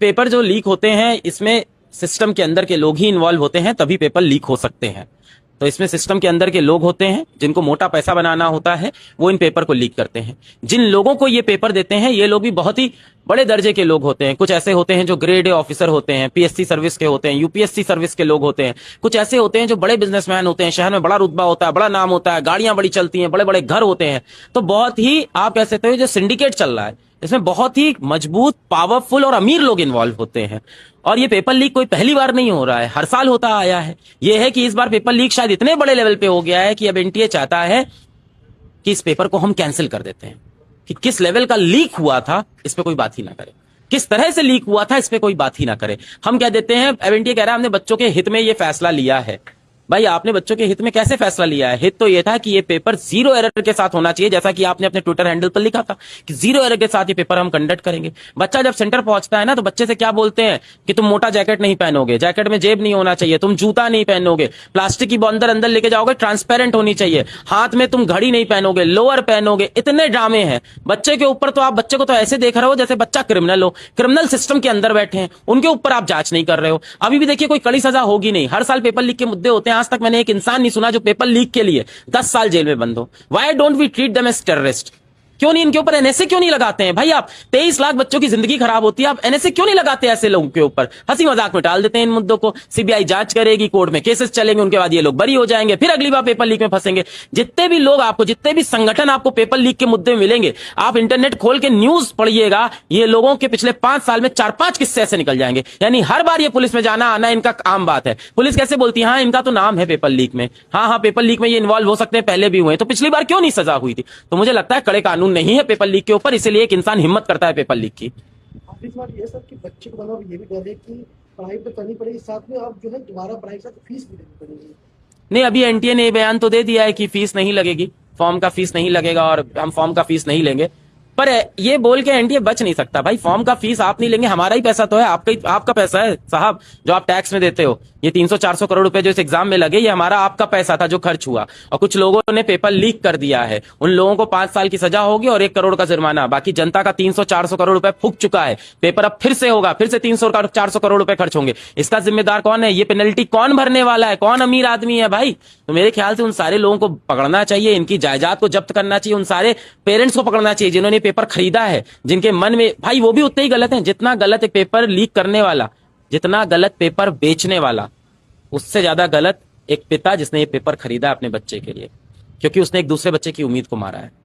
Paper जो leak होते हैं इसमें सिस्टम के अंदर के लोग ही इन्वॉल्व होते हैं, तभी पेपर लीक हो सकते हैं। तो इसमें सिस्टम के अंदर के लोग होते हैं जिनको मोटा पैसा बनाना होता है, वो इन पेपर को लीक करते हैं। जिन लोगों को ये पेपर देते हैं ये लोग भी बहुत ही बड़े दर्जे के लोग होते हैं। कुछ ऐसे होते हैं जो ग्रेड ए ऑफिसर होते हैं, पीएससी सर्विस के होते हैं, यूपीएससी सर्विस के लोग होते हैं। कुछ ऐसे होते हैं जो बड़े बिजनेसमैन होते हैं, शहर में बड़ा रुतबा होता है, बड़ा नाम होता है, गाड़ियां बड़ी चलती हैं, बड़े बड़े घर होते हैं। तो बहुत ही आप कह सकते हो जो सिंडिकेट चल रहा है इसमें बहुत ही मजबूत, पावरफुल और अमीर लोग इन्वॉल्व होते हैं। और ये पेपर लीक कोई पहली बार नहीं हो रहा है, हर साल होता आया है। ये है कि इस बार पेपर लीक शायद इतने बड़े लेवल पे हो गया है कि अब एनटीए चाहता है कि इस पेपर को हम कैंसिल कर देते हैं। कि किस लेवल का लीक हुआ था इस पे कोई बात ही ना करे, किस तरह से लीक हुआ था इस पे कोई बात ही ना करे। हम कह देते हैं, अब एनटीए कह रहा है हमने बच्चों के हित में ये फैसला लिया है। भाई आपने बच्चों के हित में कैसे फैसला लिया है? हित तो ये था कि ये पेपर 0 एरर के साथ होना चाहिए, जैसा कि आपने अपने ट्विटर हैंडल पर लिखा था कि 0 एरर के साथ ये पेपर हम कंडक्ट करेंगे। बच्चा जब सेंटर पहुंचता है ना तो बच्चे से क्या बोलते हैं कि तुम मोटा जैकेट नहीं पहनोगे, जैकेट में जेब नहीं होना चाहिए, तुम जूता नहीं पहनोगे, प्लास्टिक की बॉन्डर अंदर लेके जाओगे, ट्रांसपेरेंट होनी चाहिए, हाथ में तुम घड़ी नहीं पहनोगे, लोअर पहनोगे। इतने ड्रामे हैं बच्चे के ऊपर। तो आप बच्चे को तो ऐसे देख रहे हो जैसे बच्चा क्रिमिनल हो, क्रिमिनल सिस्टम के अंदर बैठे हैं, उनके ऊपर आप जांच नहीं कर रहे हो। अभी भी देखिए कोई कड़ी सजा होगी नहीं, हर साल पेपर लीक के मुद्दे होते हैं। आज तक मैंने एक इंसान नहीं सुना जो पेपर लीक के लिए 10 साल जेल में बंद हो। Why don't we treat them as terrorist? क्यों नहीं इनके ऊपर एनएसए क्यों नहीं लगाते हैं? भाई आप 23 लाख बच्चों की जिंदगी खराब होती है, आप एनएसए क्यों नहीं लगाते ऐसे लोगों के ऊपर? हंसी मजाक में टाल देते हैं इन मुद्दों को। सीबीआई जांच करेगी, कोर्ट में केसेस चलेंगे, उनके बाद ये लोग बरी हो जाएंगे, फिर अगली बार पेपर लीक में फंसेंगे। जितने भी लोग आपको, जितने भी संगठन आपको पेपर लीक के मुद्दे में मिलेंगे, आप इंटरनेट खोल के न्यूज पढ़िएगा, ये लोगों के पिछले 5 साल में 4-5 किस्से ऐसे निकल जाएंगे। यानी हर बार ये पुलिस में जाना आना इनका आम बात है। पुलिस कैसे बोलती है, हाँ इनका तो नाम है पेपर लीक में, हाँ पेपर लीक में ये इन्वॉल्व हो सकते हैं, पहले भी हुए, तो पिछली बार क्यों नहीं सजा हुई थी? तो मुझे लगता है कड़े कानून नहीं है पेपर लीक के ऊपर, इसलिए एक इंसान हिम्मत करता है पेपर लीक की। इस बार ये सब कि बच्चे को बना ये भी डर है कि पढ़ाई तो करनी पड़ेगी, साथ में आप जो है दोबारा पढ़ाई के साथ फीस भी देनी पड़ेगी। नहीं, अभी एनटीए ने बयान तो दे दिया है कि फीस नहीं लगेगी, फॉर्म का फीस नहीं लगेगा और हम फॉर्म का फीस नहीं लेंगे। पर ये बोल के एनटीए बच नहीं सकता। भाई फॉर्म का फीस आप नहीं लेंगे, हमारा ही पैसा तो है, आपका पैसा है साहब, जो आप टैक्स में देते हो। ये 300-400 करोड़ रुपए जो इस एग्जाम में लगे, ये हमारा आपका पैसा था जो खर्च हुआ। और कुछ लोगों ने पेपर लीक कर दिया है, उन लोगों को 5 साल की सजा होगी और 1 करोड़ का जुर्माना। बाकी जनता का 300-400 करोड़ रुपए फूक चुका है। पेपर अब फिर से होगा, फिर से 300-400 करोड़ रुपए खर्च होंगे। इसका जिम्मेदार कौन है? ये पेनल्टी कौन भरने वाला है? कौन अमीर आदमी है भाई? तो मेरे ख्याल से उन सारे लोगों को पकड़ना चाहिए, इनकी जायदाद को जब्त करना चाहिए, उन सारे पेरेंट्स को पकड़ना चाहिए जिन्होंने पेपर खरीदा है, जिनके मन में भाई वो भी उतने ही गलत हैं जितना गलत एक पेपर लीक करने वाला, जितना गलत पेपर बेचने वाला, उससे ज्यादा गलत एक पिता जिसने ये पेपर खरीदा अपने बच्चे के लिए, क्योंकि उसने एक दूसरे बच्चे की उम्मीद को मारा है।